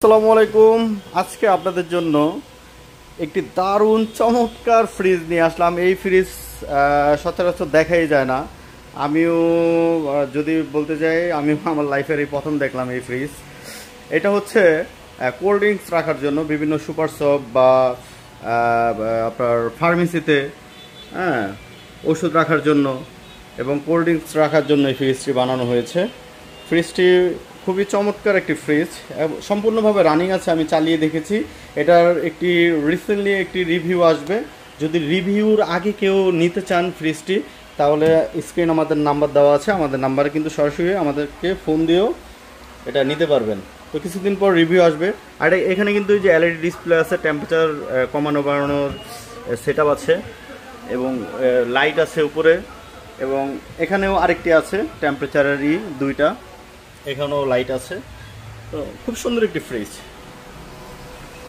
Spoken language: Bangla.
আসসালামু আলাইকুম। আজকে আপনাদের জন্য একটি দারুণ চমৎকার ফ্রিজ নিয়ে আসলাম। এই ফ্রিজ সচরাচর দেখাই যায় না। আমিও যদি বলতে যাই, আমিও আমার লাইফের এই প্রথম দেখলাম এই ফ্রিজ। এটা হচ্ছে কোল্ড ড্রিঙ্কস রাখার জন্য, বিভিন্ন সুপার শপ বা আপনার ফার্মেসিতে, হ্যাঁ, ওষুধ রাখার জন্য এবং কোল্ড ড্রিঙ্কস রাখার জন্য এই ফ্রিজটি বানানো হয়েছে। ফ্রিজটি খুবই চমৎকার একটি ফ্রিজ, সম্পূর্ণভাবে রানিং আছে, আমি চালিয়ে দেখেছি। এটার একটি রিসেন্টলি একটি রিভিউ আসবে। যদি রিভিউর আগে কেউ নিতে চান ফ্রিজটি, তাহলে স্ক্রিন আমাদের নাম্বার দেওয়া আছে, আমাদের নাম্বারে কিন্তু সরাসরি আমাদেরকে ফোন দিয়েও এটা নিতে পারবেন। তো কিছুদিন পর রিভিউ আসবে। আর এখানে কিন্তু এই যে এলইডি ডিসপ্লে আছে, টেম্পারেচার কমানো বাড়ানোর সেট আপ আছে এবং লাইট আছে উপরে, এবং এখানেও আরেকটি আছে টেম্পারেচারেরই দুইটা, এখানেও লাইট আছে। তো খুব সুন্দর একটি ফ্রিজ।